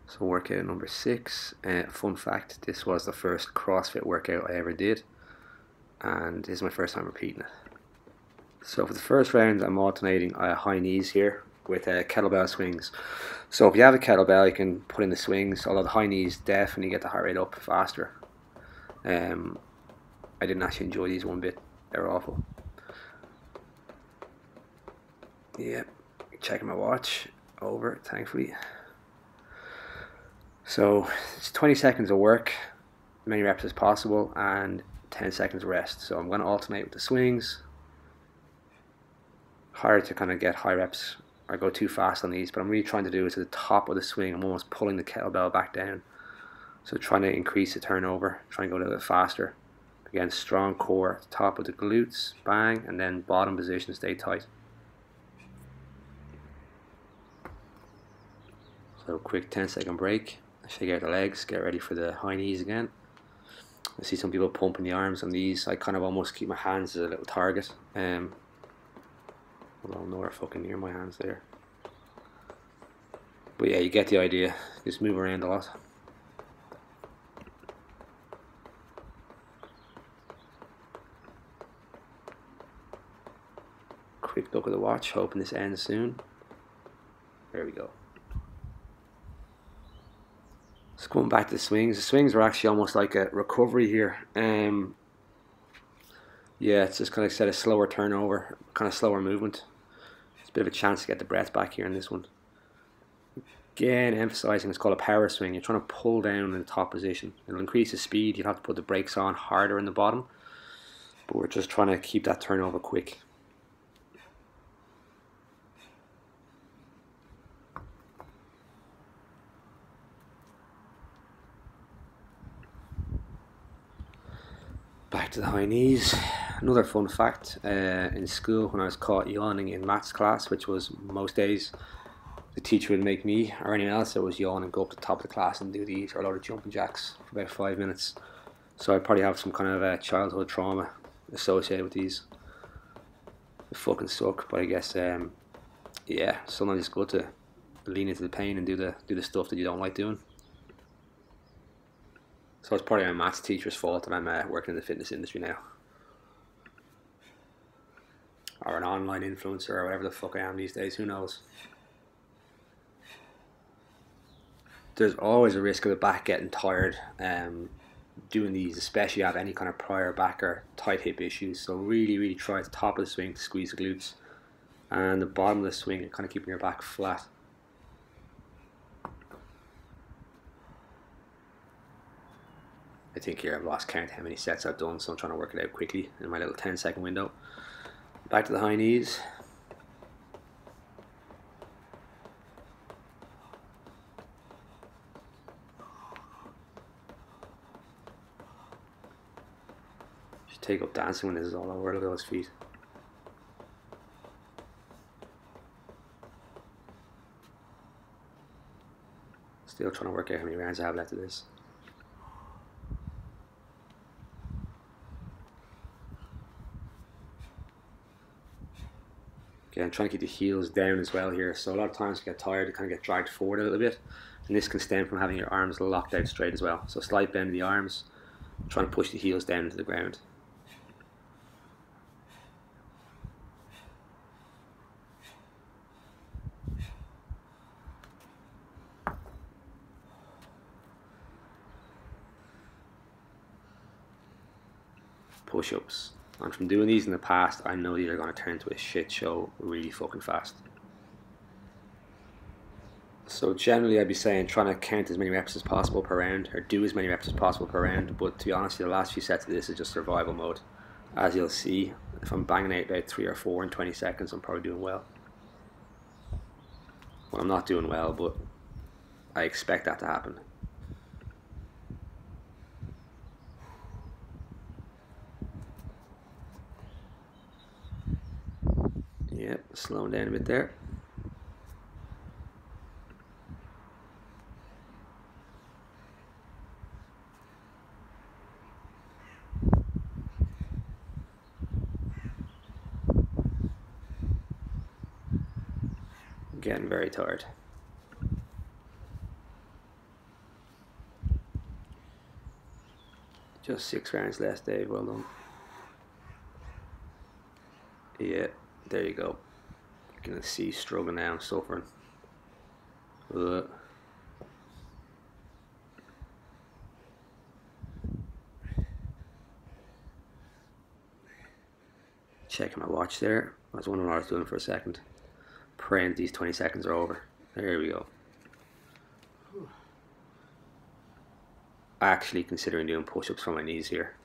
So workout number 6. Fun fact, this was the first CrossFit workout I ever did, and this is my first time repeating it. So for the first round, I'm alternating high knees here with kettlebell swings. So if you have a kettlebell, you can put in the swings, although the high knees definitely get the heart rate up faster. I didn't actually enjoy these one bit. They're awful. Yep, checking my watch. Over, thankfully. So it's 20 seconds of work, many reps as possible, and 10 seconds rest. So I'm going to alternate with the swings. Hard to kind of get high reps or go too fast on these, but I'm really trying to do it to the top of the swing. I'm almost pulling the kettlebell back down. So trying to increase the turnover, trying to go a little bit faster. Again, strong core, top of the glutes, bang, and then bottom position, stay tight. So quick 10-second break. Shake out the legs, get ready for the high knees again. I see some people pumping the arms on these. I kind of almost keep my hands as a little target. Although I'm nowhere fucking near my hands there. But yeah, you get the idea. Just move around a lot. Quick look at the watch, hoping this ends soon. There we go. Just going back to the swings. The swings are actually almost like a recovery here. Yeah, it's just kind of set a slower turnover, kind of slower movement. It's a bit of a chance to get the breath back here in this one. Again, emphasizing it's called a power swing. You're trying to pull down in the top position. It'll increase the speed. You'll have to put the brakes on harder in the bottom. But we're just trying to keep that turnover quick. Back to the high knees. Another fun fact, in school when I was caught yawning in maths class, which was most days, the teacher would make me or anyone else that was yawning go up to the top of the class and do these or a lot of jumping jacks for about 5 minutes. So I probably have some kind of childhood trauma associated with these. They fucking suck, but I guess yeah, sometimes it's good to lean into the pain and do the stuff that you don't like doing. So it's probably my maths teacher's fault that I'm working in the fitness industry now. Or an online influencer or whatever the fuck I am these days, who knows. There's always a risk of the back getting tired doing these, especially if you have any kind of prior back or tight hip issues. So really try at the top of the swing to squeeze the glutes, and the bottom of the swing kind of keeping your back flat. I think here I've lost count how many sets I've done, so I'm trying to work it out quickly in my little 10-second window. Back to the high knees. Should take up dancing when this is all over. Look at those feet. Still trying to work out how many rounds I have left of this. Again, trying to keep the heels down as well here. So a lot of times you get tired, you kind of get dragged forward a little bit. And this can stem from having your arms locked out straight as well. So slight bend in the arms, trying to push the heels down into the ground. Push-ups. And from doing these in the past, I know these are going to turn into a shit show really fucking fast. So generally I'd be saying trying to count as many reps as possible per round, or do as many reps as possible per round, but to be honest, the last few sets of this is just survival mode. As you'll see, if I'm banging out about 3 or 4 in 20 seconds, I'm probably doing well. Well, I'm not doing well, but I expect that to happen. Yep, slowing down a bit there. Getting very tired. Just 6 rounds less, Dave. Well done. Yeah, there you go. You're gonna see struggling now, suffering. Checking my watch there. I was wondering what I was doing for a second. Praying these 20 seconds are over. There we go. Actually considering doing push-ups for my knees here.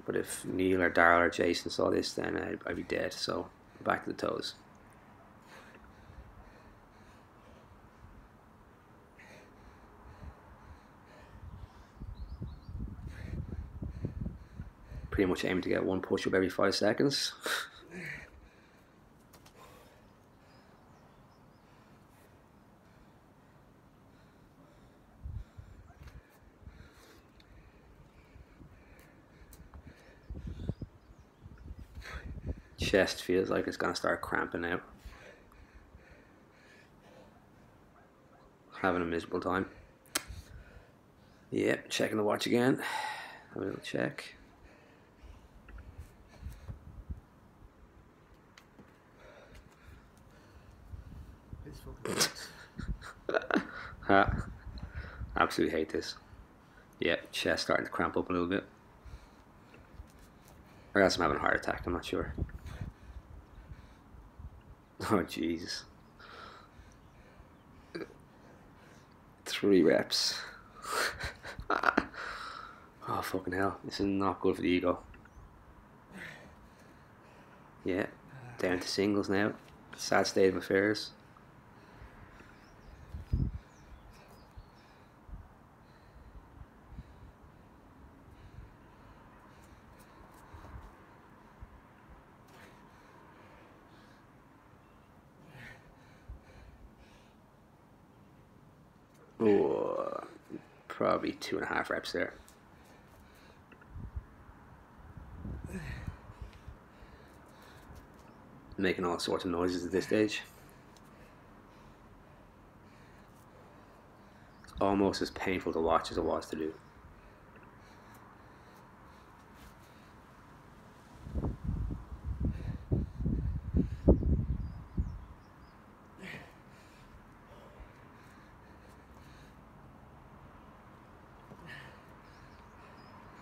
But if Neil or Daryl or Jason saw this, then I'd be dead. So back to the toes. Pretty much aiming to get 1 push-up every 5 seconds. Chest feels like it's gonna start cramping out. Having a miserable time. Yep, checking the watch again. Have a little check. Absolutely hate this. Yep, chest starting to cramp up a little bit. Or else I'm having a heart attack, I'm not sure. Oh Jesus. 3 reps. Oh fucking hell, this is not good for the ego. Yeah, down to singles now. Sad state of affairs. Oh, probably 2.5 reps there. Making all sorts of noises at this stage. It's almost as painful to watch as it was to do.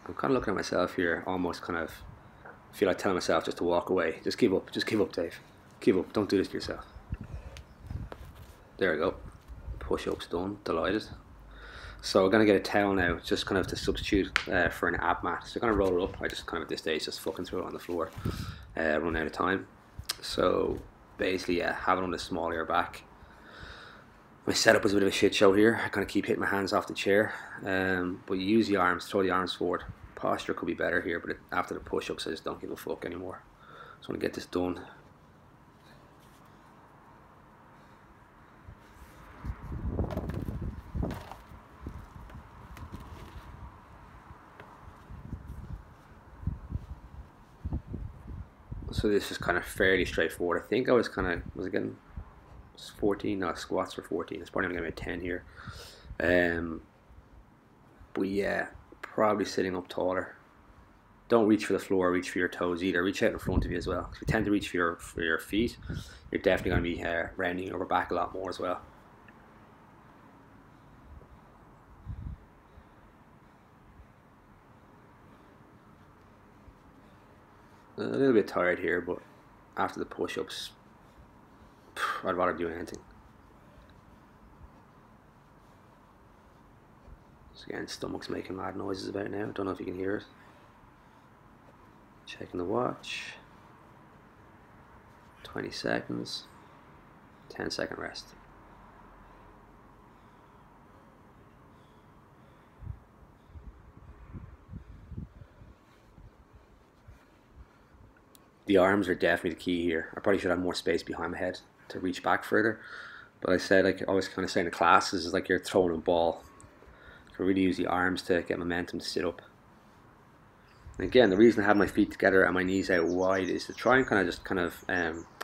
I'm kind of looking at myself here, almost kind of feel like telling myself just to walk away. Just give up, Dave. Give up, don't do this to yourself. There we go. Push-ups done, delighted. So we're going to get a towel now, just kind of to substitute for an ab mat. So we're going to roll it up. I just kind of at this stage just fucking throw it on the floor, run out of time. So basically, yeah, have it on the small of your back. My setup was a bit of a shit show here. I kind of keep hitting my hands off the chair, but you use the arms, throw the arms forward. Posture could be better here, but after the push-ups I just don't give a fuck anymore. Just want to get this done. So this is kind of fairly straightforward. I think I was getting 14, no, squats were 14. It's probably only going to be a 10 here. But yeah, probably sitting up taller. Don't reach for the floor, reach for your toes either. Reach out in front of you as well. If you tend to reach for your feet, you're definitely going to be rounding your back a lot more as well. A little bit tired here, but after the push-ups, I'd rather do anything. So again, stomach's making mad noises about now. Don't know if you can hear it. Checking the watch. 20 seconds. 10-second rest. The arms are definitely the key here. I probably should have more space behind my head to reach back further. But I said, like I always kind of say in the classes, is like you're throwing a ball. So really use the arms to get momentum to sit up. And again, the reason I have my feet together and my knees out wide is to try and kind of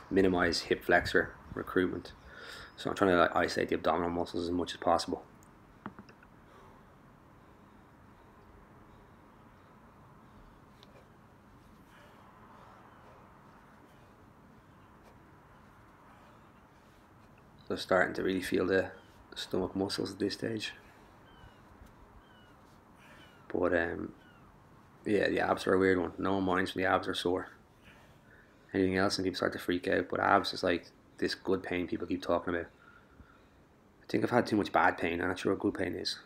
minimize hip flexor recruitment. So I'm trying to isolate the abdominal muscles as much as possible. Just starting to really feel the stomach muscles at this stage. But yeah, the abs are a weird one. No one minds when the abs are sore. Anything else and people start to freak out, but abs is like this good pain people keep talking about. I think I've had too much bad pain. I'm not sure what good pain is.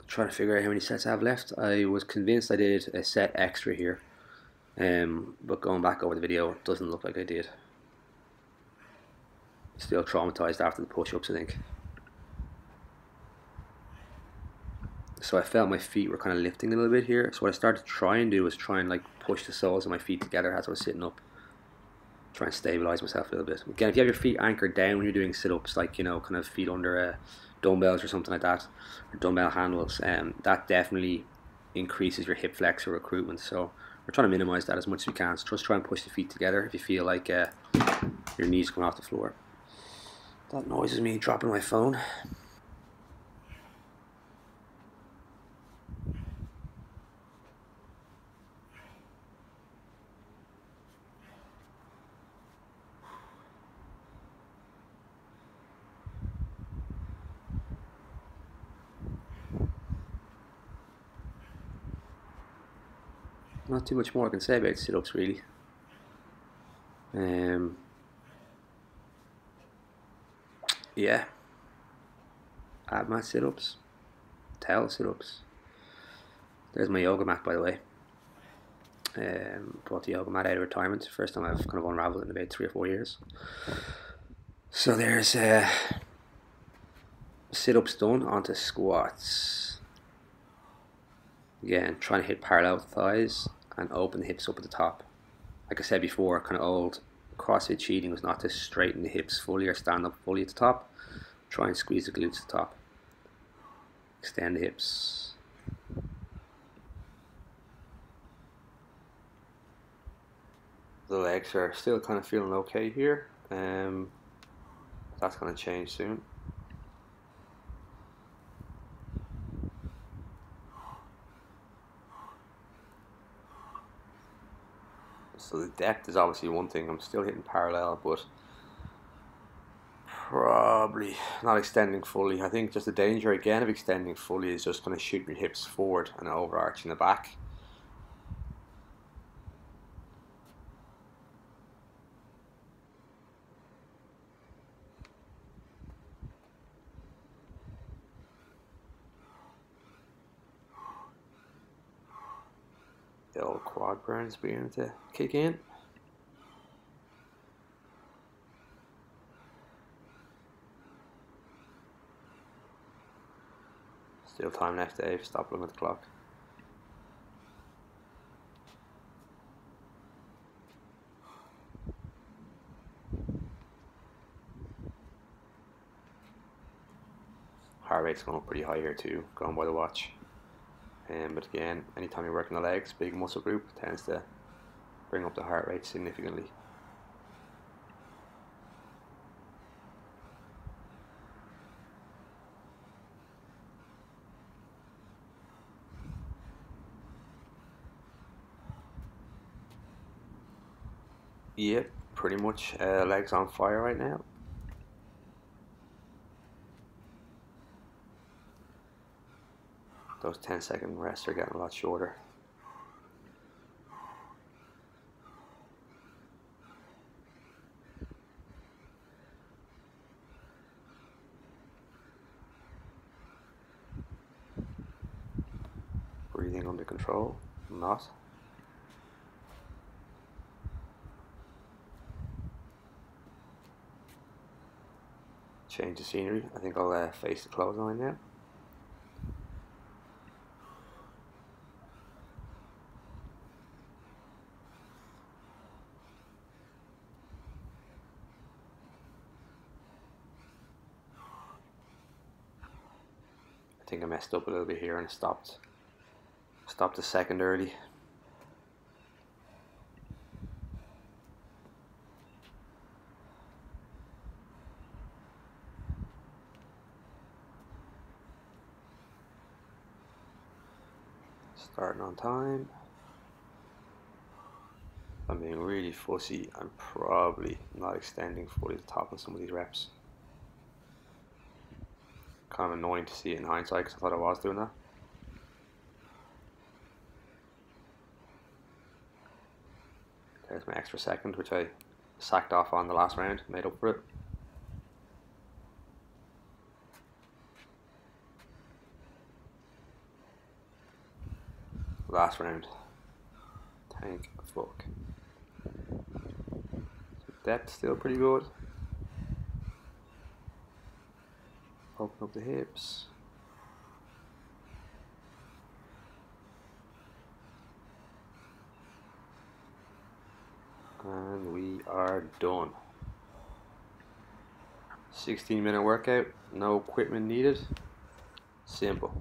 Trying to figure out how many sets I have left. I was convinced I did a set extra here, but going back over the video, it doesn't look like I did. Still traumatized after the push-ups, I think. So I felt my feet were kind of lifting a little bit here. So what I started to try and do was try and like push the soles of my feet together as I was sitting up. Try and stabilize myself a little bit. Again, if you have your feet anchored down when you're doing sit-ups, like, you know, kind of feet under dumbbells or something like that, or dumbbell handles, that definitely increases your hip flexor recruitment. So we're trying to minimize that as much as we can. So just try and push the feet together if you feel like your knees coming off the floor. That noise is me dropping my phone. Not too much more I can say about sit-ups really. Yeah, ab mat sit-ups, towel sit-ups. There's my yoga mat, by the way. Brought the yoga mat out of retirement. First time I've kind of unraveled it in about 3 or 4 years. So there's sit-ups done, onto squats. Again, trying to hit parallel with the thighs and open the hips up at the top. Like I said before, kind of old CrossFit cheating was not to straighten the hips fully or stand up fully at the top. Try and squeeze the glutes at the top. Extend the hips. The legs are still kind of feeling okay here. That's going to change soon. So the depth is obviously one thing. I'm still hitting parallel, but probably not extending fully. I think just the danger again of extending fully is just going to shoot your hips forward and overarching the back. The old quad burns beginning to kick in. Still time left, Dave. Stop looking at the clock. Heart rate's going up pretty high here too, going by the watch. But again, anytime you're working the legs, big muscle group tends to bring up the heart rate significantly. Yep, pretty much legs on fire right now. Those 10-second rests are getting a lot shorter. Breathing under control, not. Change the scenery. I think I'll face the clothesline now. I think I messed up a little bit here and stopped a second early. Starting on time. I'm being really fussy, I'm probably not extending fully the top of some of these reps. Kind of annoying to see it in hindsight because I thought I was doing that. There's my extra second, which I sacked off on the last round, made up for it. Last round. Thank fuck. Depth still pretty good. Open up the hips. And we are done. 16-minute workout, no equipment needed. Simple.